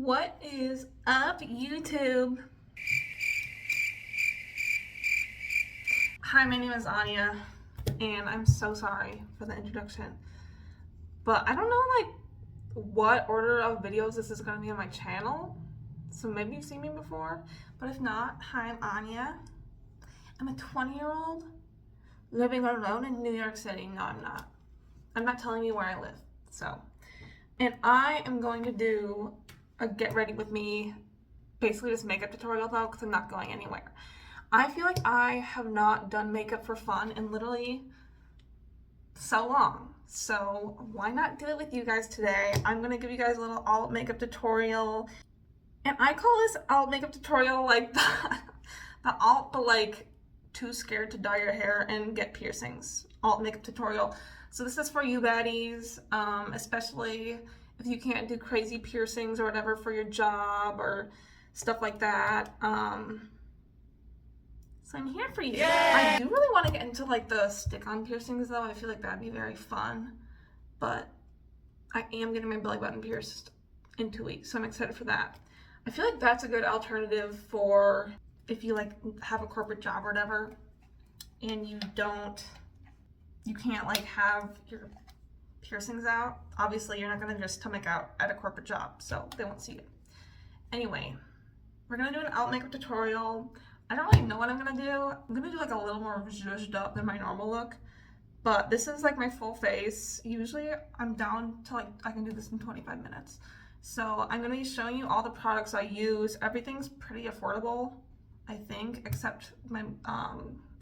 What is up, YouTube? Hi, my name is Anya, and I'm so sorry for the introduction, but I don't know what order of videos this is going to be on my channel, so maybe you've seen me before, but if not, hi, I'm Anya. I'm a 20-year-old living alone in New York City. No, I'm not. I'm not telling you where I live, and I am going to do a get ready with me, basically just makeup tutorial though, because I'm not going anywhere. I feel like I have not done makeup for fun in literally so long, so why not do it with you guys today? I'm gonna give you guys a little alt makeup tutorial, and I call this alt makeup tutorial like the alt but like too scared to dye your hair and get piercings alt makeup tutorial. So this is for you baddies, especially if you can't do crazy piercings or whatever for your job or stuff like that. So I'm here for you. Yay! I do really want to get into like the stick-on piercings though. I feel like that'd be very fun. But I am getting my belly button pierced in 2 weeks, so I'm excited for that. I feel like that's a good alternative for if you like have a corporate job or whatever and you can't like have your piercings out. Obviously you're not gonna just stomach out at a corporate job, so they won't see it. Anyway, we're gonna do an alt makeup tutorial. I don't really know what I'm gonna do. I'm gonna do like a little more zhuzhed up than my normal look, but this is like my full face. Usually I'm down to like, I can do this in 25 minutes. So I'm gonna be showing you all the products I use. Everything's pretty affordable, I think, except my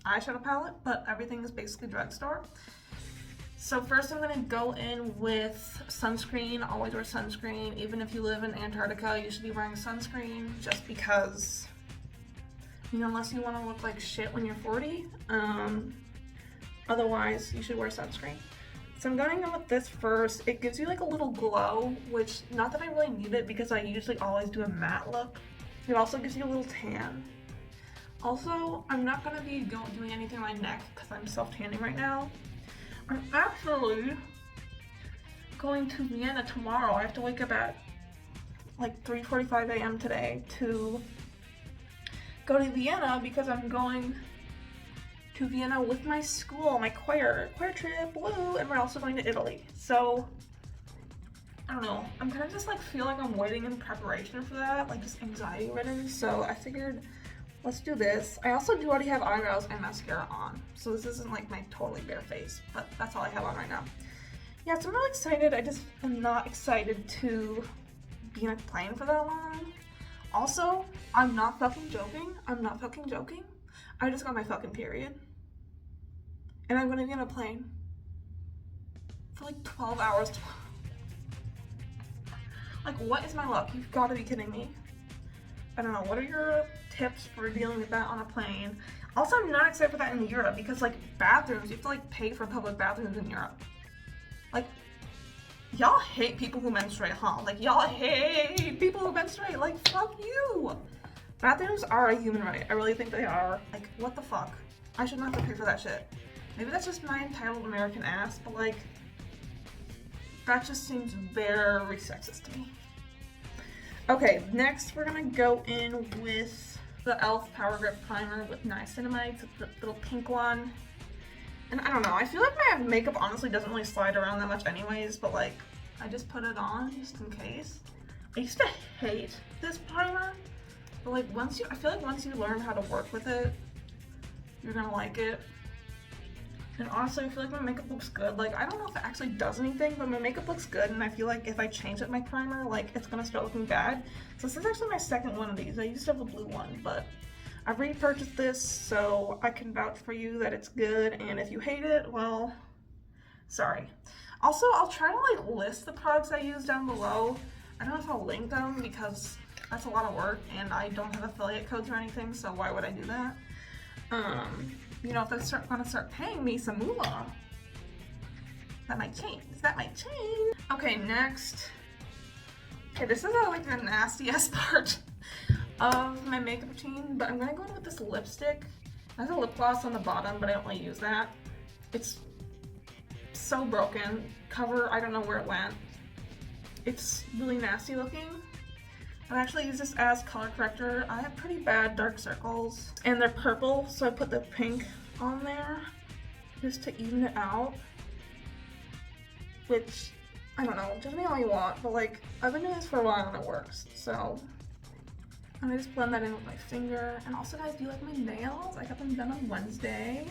eyeshadow palette, but everything is basically drugstore. So first I'm gonna go in with sunscreen. Always wear sunscreen. Even if you live in Antarctica, you should be wearing sunscreen just because, you know, unless you wanna look like shit when you're 40. Otherwise, you should wear sunscreen. So I'm going in with this first. It gives you like a little glow, which, not that I really need it because I usually always do a matte look. It also gives you a little tan. Also, I'm not gonna be doing anything on my neck because I'm self-tanning right now. I'm actually going to Vienna tomorrow. I have to wake up at like 3:45 a.m. today to go to Vienna because I'm going to Vienna with my school, my choir trip, woo, and we're also going to Italy. So, I don't know, I'm kind of just like feel like I'm waiting in preparation for that, like just anxiety ridden, so I figured let's do this. I also do already have eyebrows and mascara on, so this isn't like my totally bare face, but that's all I have on right now. Yeah, so I'm really excited. I just am not excited to be in a plane for that long. Also, I'm not fucking joking. I just got my fucking period. And I'm gonna be on a plane for like 12 hours tomorrow. Like, what is my luck? You've gotta be kidding me. I don't know, what are your tips for dealing with that on a plane? Also, I'm not excited for that in Europe because like bathrooms, you have to like pay for public bathrooms in Europe. Like, y'all hate people who menstruate, huh? Like, y'all hate people who menstruate, like, fuck you! Bathrooms are a human right. I really think they are. Like, what the fuck? I should not have to pay for that shit. Maybe that's just my entitled American ass, but like, that just seems very sexist to me. Okay, next we're gonna go in with the e.l.f. Power Grip Primer with niacinimide, the little pink one. And I don't know, I feel like my makeup honestly doesn't really slide around that much anyways, but like, I just put it on just in case. I used to hate this primer, but like I feel like once you learn how to work with it, you're gonna like it. And honestly, I feel like my makeup looks good. Like, I don't know if it actually does anything, but my makeup looks good, and I feel like if I change up my primer, like, it's gonna start looking bad. So this is actually my second one of these. I used to have a blue one, but I repurchased this, so I can vouch for you that it's good, and if you hate it, well, sorry. Also, I'll try to like list the products I use down below. I don't know if I'll link them because that's a lot of work, and I don't have affiliate codes or anything, so why would I do that? You know, if they're gonna start paying me some moolah, that might change. Okay, next. Okay, this is like the nastiest part of my makeup routine, but I'm gonna go in with this lipstick. It has a lip gloss on the bottom, but I don't really use that. It's so broken. Cover, I don't know where it went. It's really nasty looking. I actually use this as color corrector. I have pretty bad dark circles and they're purple, so I put the pink on there just to even it out. Which, I don't know, judge me all you want, but like, I've been doing this for a while and it works, so. And I just blend that in with my finger. And also, guys, do you like my nails? I got them done on Wednesday.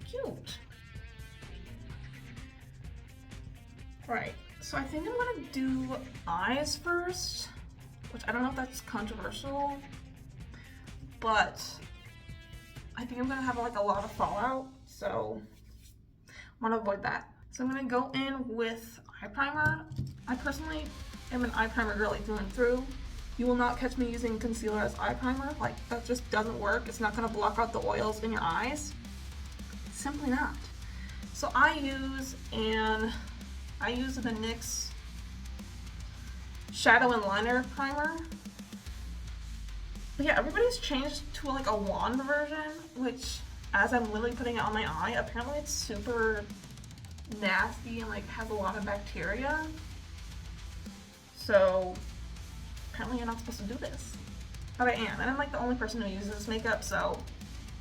Cute. Right, so I think I'm gonna do eyes first, which I don't know if that's controversial, but I think I'm gonna have like a lot of fallout, so I wanna avoid that. So I'm gonna go in with eye primer. I personally am an eye primer girly through and through. You will not catch me using concealer as eye primer. Like, that just doesn't work. It's not gonna block out the oils in your eyes. Simply not. So I use the NYX Shadow and Liner Primer. But yeah, everybody's changed to like a wand version, which as I'm literally putting it on my eye, apparently it's super nasty and like has a lot of bacteria. So apparently you're not supposed to do this. But I am, and I'm like the only person who uses this makeup, so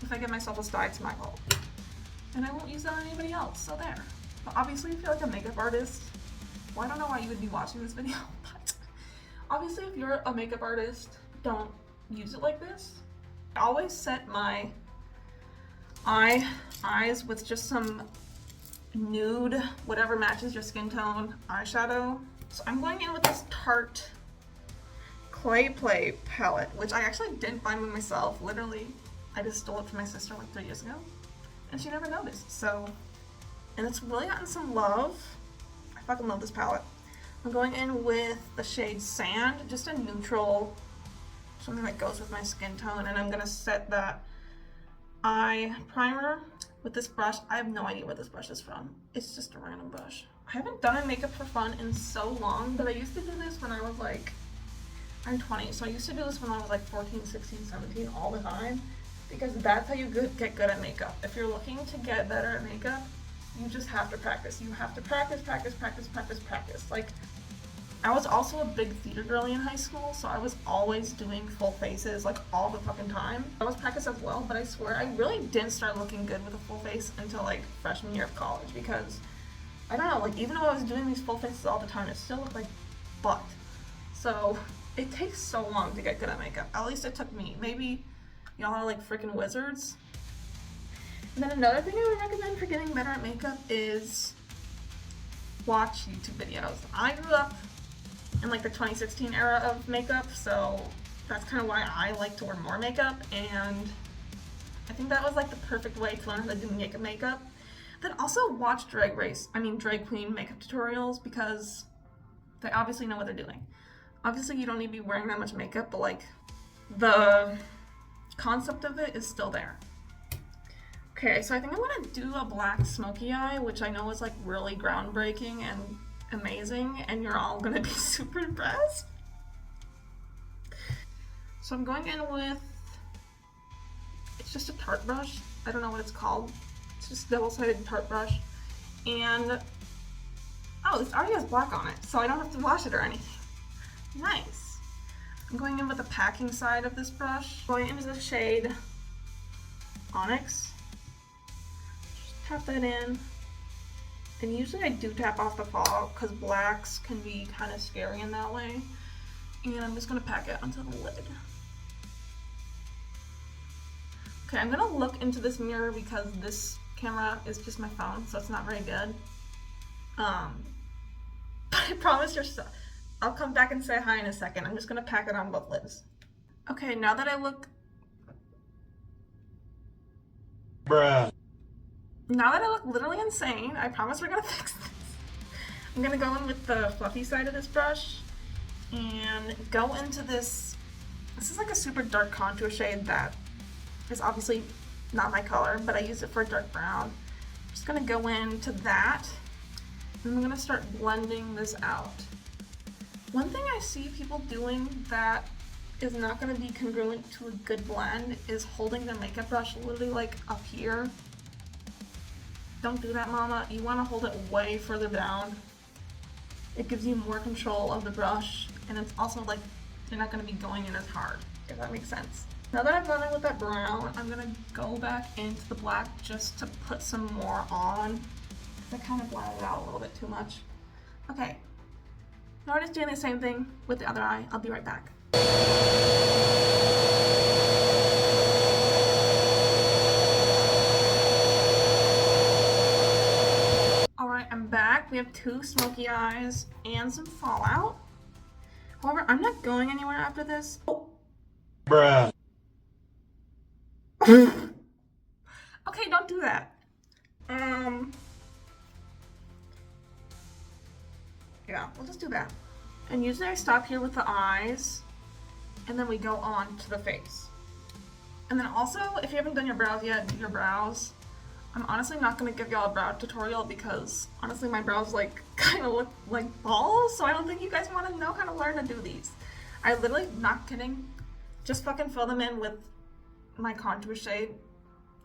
if I give myself a sty, it's my fault. And I won't use that on anybody else, so there. But obviously, if you're like a makeup artist, well, I don't know why you would be watching this video, but obviously if you're a makeup artist, don't use it like this. I always set my eyes with just some nude, whatever matches your skin tone, eyeshadow. So I'm going in with this Tarte Clay Play palette, which I actually didn't find one myself. Literally, I just stole it from my sister like 3 years ago, and she never noticed, so. And it's really gotten some love. I fucking love this palette. I'm going in with the shade Sand, just a neutral, something that goes with my skin tone, and I'm gonna set that eye primer with this brush. I have no idea where this brush is from. It's just a random brush. I haven't done a makeup for fun in so long, but I used to do this when I was like, I'm 20, so I used to do this when I was like 14, 16, 17, all the time, because that's how you get good at makeup. If you're looking to get better at makeup, you just have to practice. You have to practice, practice, practice, practice, practice. Like, I was also a big theater girly in high school, so I was always doing full faces, like, all the fucking time. I was practice as well, but I swear I really didn't start looking good with a full face until, like, freshman year of college, because, I don't know, like, even though I was doing these full faces all the time, it still looked like butt. So, it takes so long to get good at makeup. At least it took me. Maybe y'all are, like, freaking wizards. And then another thing I would recommend for getting better at makeup is watch YouTube videos. I grew up in like the 2016 era of makeup, so that's kind of why I like to wear more makeup, and I think that was like the perfect way to learn how to do makeup. Then also watch drag queen makeup tutorials, because they obviously know what they're doing. Obviously you don't need to be wearing that much makeup, but like the concept of it is still there. Okay, so I think I'm gonna do a black smoky eye, which I know is like really groundbreaking and amazing, and you're all gonna be super impressed. So I'm going in with, it's just a Tarte brush. I don't know what it's called. It's just a double-sided Tarte brush. And, oh, this already has black on it, so I don't have to wash it or anything. Nice. I'm going in with the packing side of this brush. Going into the shade Onyx. Tap that in, and usually I do tap off the fallout because blacks can be kind of scary in that way, and I'm just going to pack it onto the lid. Okay, I'm going to look into this mirror because this camera is just my phone, so it's not very good, but I promise I'll come back and say hi in a second. I'm just going to pack it on both lids. Okay, now that I look literally insane, I promise we're gonna fix this. I'm gonna go in with the fluffy side of this brush and go into this. This is like a super dark contour shade that is obviously not my color, but I use it for a dark brown. I'm just gonna go into that, and I'm gonna start blending this out. One thing I see people doing that is not gonna be congruent to a good blend is holding their makeup brush literally like up here. Don't do that, mama. You want to hold it way further down. It gives you more control of the brush and it's also like they're not gonna be going in as hard, if that makes sense. Now that I've gone in with that brown, I'm gonna go back into the black just to put some more on. I kind of blended it out a little bit too much. Okay, now we're just doing the same thing with the other eye. I'll be right back. Alright, I'm back. We have 2 smoky eyes and some fallout. However, I'm not going anywhere after this. Oh. Bruh. Okay, don't do that. Yeah, we'll just do that. And usually I stop here with the eyes, and then we go on to the face. And then also, if you haven't done your brows yet, do your brows. I'm honestly not gonna give y'all a brow tutorial because honestly my brows like kind of look like balls, so I don't think you guys want to know how to learn to do these. I literally, not kidding, just fucking fill them in with my contour shade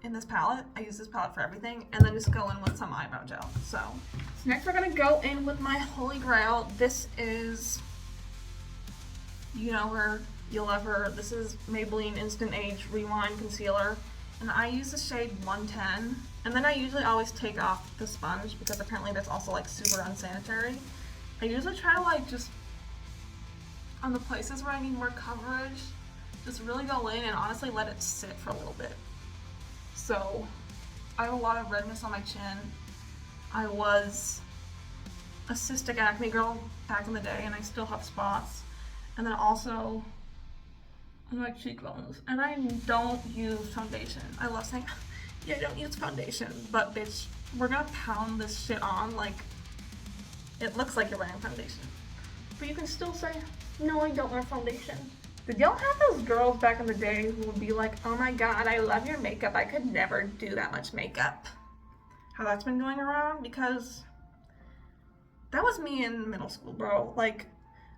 in this palette. I use this palette for everything, and then just go in with some eyebrow gel. So next we're gonna go in with my holy grail. This is, you know her, you'll love her. This is Maybelline Instant Age Rewind Concealer, and I use the shade 110. And then I usually always take off the sponge because apparently that's also like super unsanitary. I usually try to like just, on the places where I need more coverage, just really go in and honestly let it sit for a little bit. So I have a lot of redness on my chin. I was a cystic acne girl back in the day, and I still have spots. And then also on my cheekbones. And I don't use foundation. I love saying, yeah, I don't use foundation, but bitch, we're gonna pound this shit on like it looks like you're wearing foundation. But you can still say, no, I don't wear foundation. Did y'all have those girls back in the day who would be like, oh my god, I love your makeup, I could never do that much makeup? How that's been going around? Because that was me in middle school, bro. Like,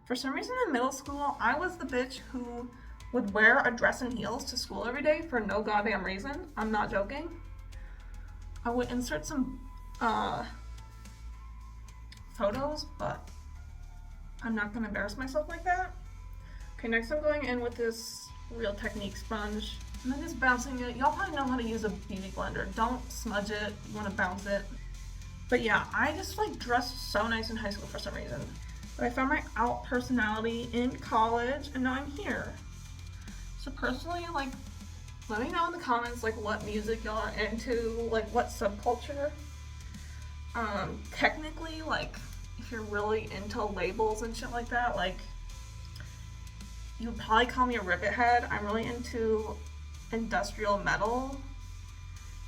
for some reason in middle school, I was the bitch who would wear a dress and heels to school every day for no goddamn reason. I'm not joking. I would insert some photos, but I'm not gonna embarrass myself like that. Okay, next I'm going in with this Real Technique sponge. And then just bouncing it. Y'all probably know how to use a beauty blender. Don't smudge it, you wanna bounce it. But yeah, I just like dressed so nice in high school for some reason. But I found my out personality in college, and now I'm here. So personally, like, let me know in the comments like what music y'all are into, like what subculture. Technically, like, if you're really into labels and shit like that, like, you would probably call me a rivet head. I'm really into industrial metal.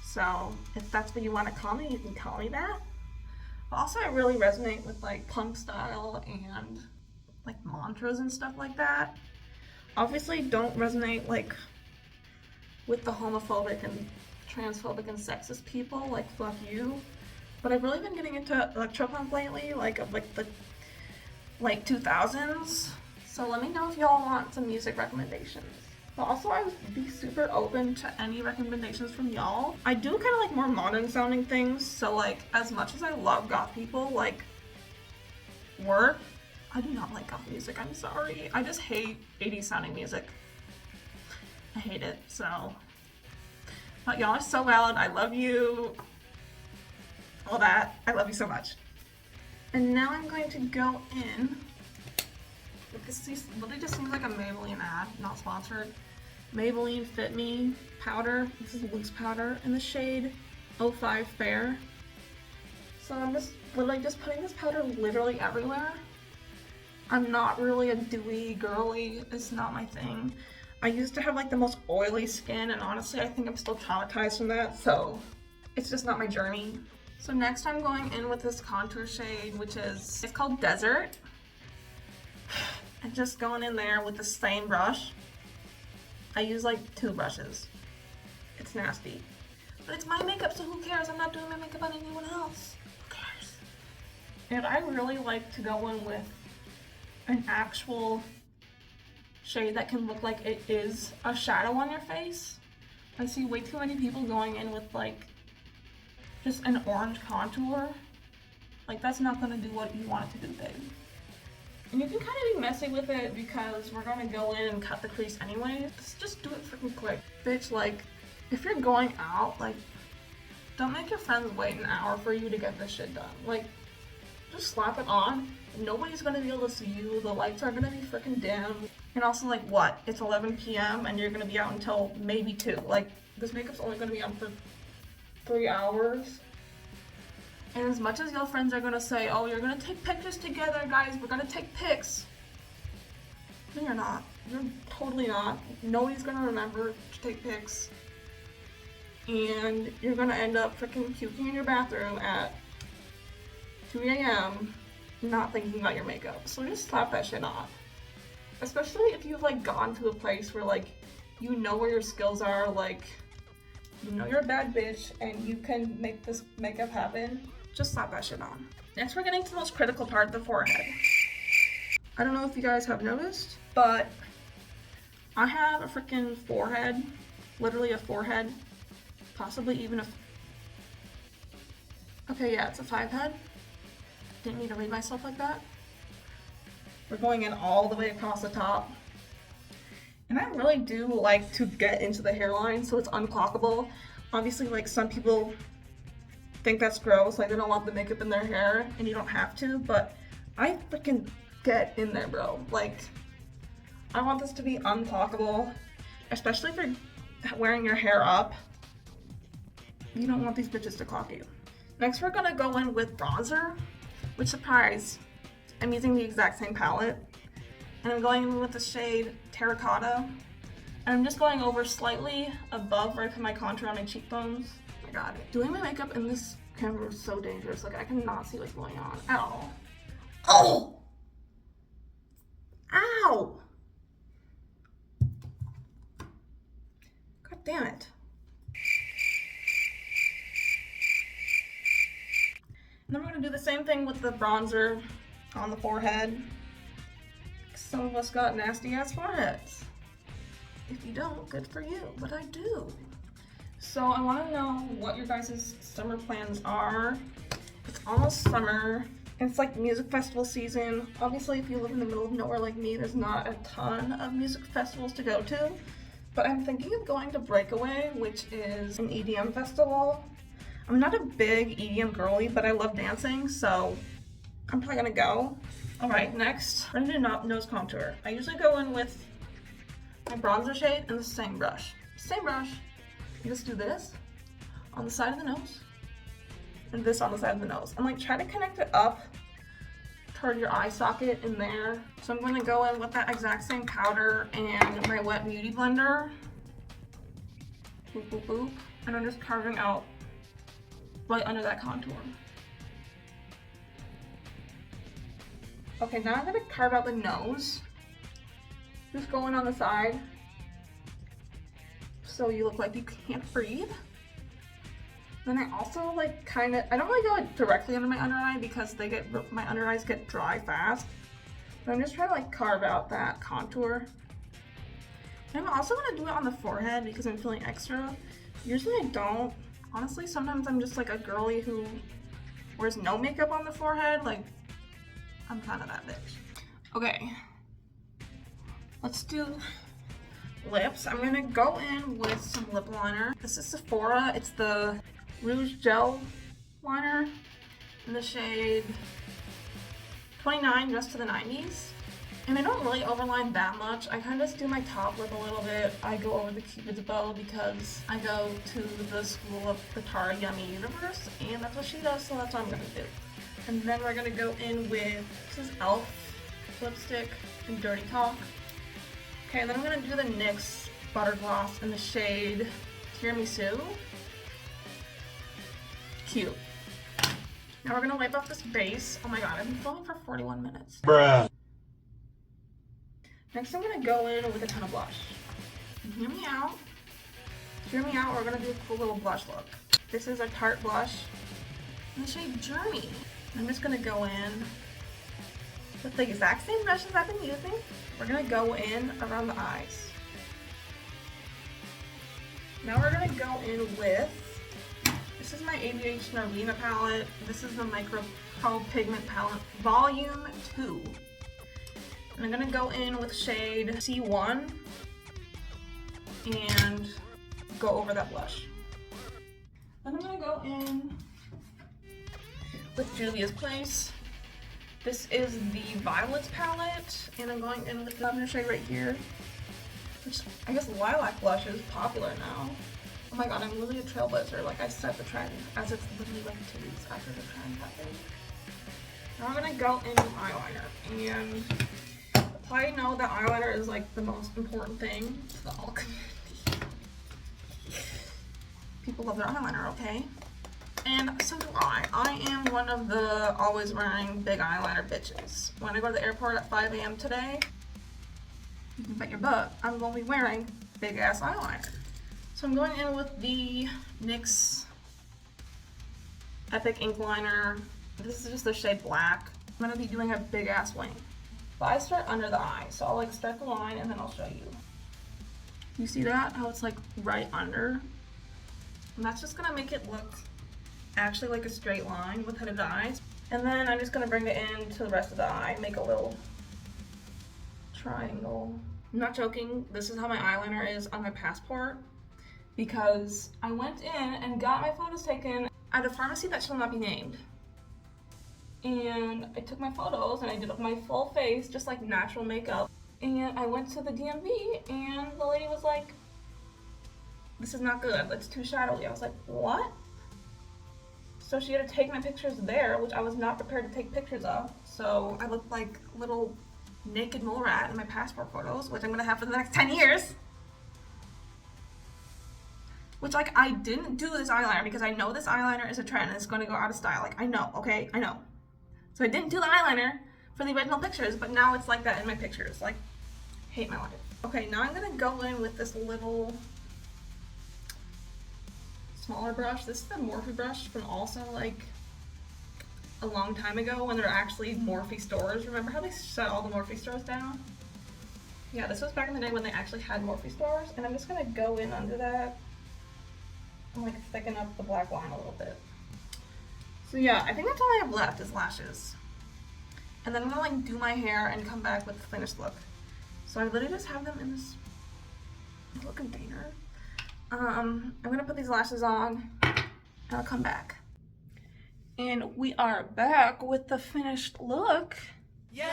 So if that's what you want to call me, you can call me that. But also I really resonate with like punk style and like mantras and stuff like that. Obviously don't resonate like with the homophobic and transphobic and sexist people, like fuck you. But I've really been getting into electropunk lately, like of like the 2000s. So let me know if y'all want some music recommendations. But also I would be super open to any recommendations from y'all. I do kind of like more modern sounding things, so like as much as I love goth people like work, I do not like goth music, I'm sorry. I just hate 80s sounding music. I hate it, so. But y'all are so valid, I love you. All that, I love you so much. And now I'm going to go in. This literally just seems like a Maybelline ad, not sponsored. Maybelline Fit Me powder. This is loose powder in the shade 05 Fair. So I'm just literally just putting this powder literally everywhere. I'm not really a dewy girly, it's not my thing. I used to have like the most oily skin, and honestly I think I'm still traumatized from that, so it's just not my journey. So next I'm going in with this contour shade, which is, it's called Desert. And just going in there with the same brush. I use like 2 brushes. It's nasty. But it's my makeup, so who cares? I'm not doing my makeup on anyone else. Who cares? And I really like to go in with an actual shade that can look like it is a shadow on your face. I see way too many people going in with like just an orange contour. Like that's not gonna do what you want it to do, babe. And you can kind of be messy with it because we're gonna go in and cut the crease anyway. Just do it freaking quick. Bitch, like, if you're going out, like, don't make your friends wait an hour for you to get this shit done. Like, just slap it on. Nobody's gonna be able to see you. The lights are gonna be freaking dim. And also, like, what? It's 11 p.m. and you're gonna be out until maybe 2. Like, this makeup's only gonna be on for 3 hours. And as much as your friends are gonna say, oh, you're gonna take pictures together, guys, we're gonna take pics. No, you're not. You're totally not. Nobody's gonna remember to take pics. And you're gonna end up freaking puking in your bathroom at 2 a.m. not thinking about your makeup. So just slap that shit on. Especially if you've like gone to a place where like you know where your skills are, like you know you're a bad bitch and you can make this makeup happen. Just slap that shit on. Next we're getting to the most critical part, the forehead. I don't know if you guys have noticed, but I have a freaking forehead, literally a forehead, possibly even a, okay, yeah, it's a 5 head. Didn't need to read myself like that. We're going in all the way across the top. And I really do like to get into the hairline so it's unclockable. Obviously, like some people think that's gross, like they don't want the makeup in their hair, and you don't have to, but I freaking get in there, bro. Like, I want this to be unclockable, especially if you're wearing your hair up. You don't want these bitches to clock you. Next, we're gonna go in with bronzer, which, surprise, I'm using the exact same palette, and I'm going in with the shade Terracotta, and I'm just going over slightly above right from my contour on my cheekbones. Oh my god, doing my makeup in this camera is so dangerous. Like, I cannot see what's going on at all. Oh! Ow! God damn it. And then we're gonna do the same thing with the bronzer on the forehead. Some of us got nasty ass foreheads. If you don't, good for you, but I do. So I wanna know what your guys' summer plans are. It's almost summer. It's like music festival season. Obviously, if you live in the middle of nowhere like me, there's not a ton of music festivals to go to. But I'm thinking of going to Breakaway, which is an EDM festival. I'm not a big EDM girly, but I love dancing, so I'm probably gonna go. All right, next, I'm gonna do nose contour. I usually go in with my bronzer shade and the same brush. Same brush. You just do this on the side of the nose and this on the side of the nose. And like try to connect it up toward your eye socket in there. So I'm gonna go in with that exact same powder and my wet beauty blender. Boop, boop, boop. And I'm just carving out right under that contour. Okay, now I'm gonna carve out the nose. Just going on the side. So you look like you can't breathe. Then I also like kind of, I don't really go like directly under my under eye because my under eyes get dry fast. But I'm just trying to like carve out that contour. And I'm also gonna do it on the forehead because I'm feeling extra. Usually I don't. Honestly, sometimes I'm just like a girly who wears no makeup on the forehead. Like, I'm kind of that bitch. Okay, let's do lips. I'm gonna go in with some lip liner. This is Sephora. It's the Rouge Gel Liner in the shade 29, Dress to the 90s. And I don't really overline that much. I kind of just do my top lip a little bit. I go over the Cupid's bow because I go to the school of the Tarte Yummy Universe, and that's what she does, so that's what I'm gonna do. And then we're gonna go in with, this is e.l.f. lipstick in Dirty Talk. Okay, then I'm gonna do the NYX Butter Gloss in the shade Tiramisu. Cute. Now we're gonna wipe off this base. Oh my god, I've been filming for 41 minutes. Bruh. Next I'm gonna go in with a ton of blush. Hear me out. Hear me out, we're gonna do a cool little blush look. This is a Tarte blush in the shade Journey. I'm just gonna go in with the exact same brushes I've been using. We're gonna go in around the eyes. Now we're gonna go in with, this is my ABH Norvina palette. This is the Micro Pro Pigment palette, Volume 2. And I'm gonna go in with shade C1 and go over that blush. Then I'm gonna go in with Juvia's Place. This is the Violets palette, and I'm going in with the lavender shade right here, which I guess lilac blush is popular now. Oh my god, I'm literally a trailblazer. Like, I set the trend, as it's literally like 2 weeks after the trend happened. Now I'm gonna go in with eyeliner, and I know that eyeliner is like the most important thing to the all community. People love their eyeliner, okay? And so do I. I am one of the always wearing big eyeliner bitches. When I go to the airport at 5 a.m. today, you can bet your butt I'm going to be wearing big ass eyeliner. So I'm going in with the NYX Epic Ink Liner. This is just the shade Black. I'm going to be doing a big ass wing. But I start under the eye, so I'll like start the line and then I'll show you. You see that? How it's like right under? And that's just going to make it look actually like a straight line with hooded eyes. And then I'm just gonna bring it into the rest of the eye, make a little triangle. I'm not joking, this is how my eyeliner is on my passport, because I went in and got my photos taken at a pharmacy that shall not be named. And I took my photos and I did up my full face, just like natural makeup. And I went to the DMV and the lady was like, "This is not good, it's too shadowy." I was like, "What?" So she had to take my pictures there, which I was not prepared to take pictures of. So I looked like a little naked mole rat in my passport photos, which I'm gonna have for the next 10 years. Which, like, I didn't do this eyeliner because I know this eyeliner is a trend and it's gonna go out of style. Like, I know, okay? I know. So I didn't do the eyeliner for the original pictures, but now it's like that in my pictures. Like, hate my life. Okay, now I'm gonna go in with this little smaller brush. This is the Morphe brush from also like a long time ago when there were actually Morphe stores. Remember how they shut all the Morphe stores down? Yeah, this was back in the day when they actually had Morphe stores. And I'm just gonna go in under that and like thicken up the black line a little bit. So yeah, I think that's all I have left is lashes. And then I'm gonna like do my hair and come back with the finished look. So I literally just have them in this little container. I'm gonna put these lashes on and I'll come back. And we are back with the finished look. Yay!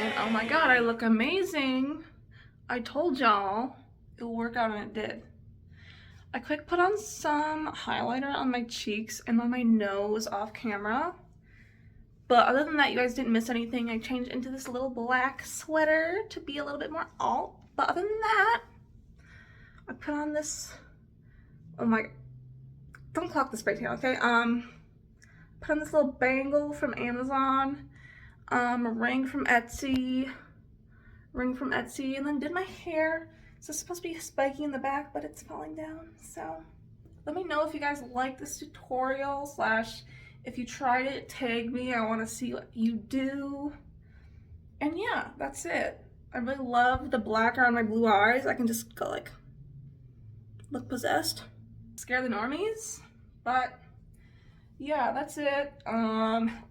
And oh my god, I look amazing. I told y'all it would work out and it did. I quick put on some highlighter on my cheeks and on my nose off camera. But other than that, you guys didn't miss anything. I changed into this little black sweater to be a little bit more alt. But other than that, I put on this, oh my, don't clock the spray tan, okay? Put on this little bangle from Amazon, a ring from Etsy, and then did my hair. So it's supposed to be spiky in the back, but it's falling down. So let me know if you guys like this tutorial, slash if you tried it, tag me. I want to see what you do. And yeah, that's it. I really love the black around my blue eyes. I can just go like, look possessed. Scare the normies. But yeah, that's it.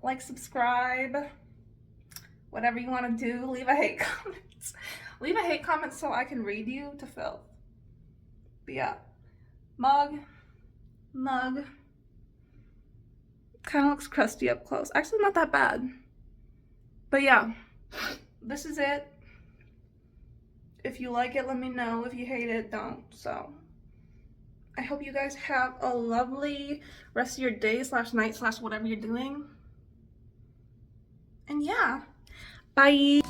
Like, subscribe, whatever you want to do. Leave a hate comment. Leave a hate comment so I can read you to filth. But yeah, mug. Kind of looks crusty up close. Actually, not that bad. But yeah, this is it. If you like it, let me know. If you hate it, don't. So I hope you guys have a lovely rest of your day slash night slash whatever you're doing. And yeah, bye.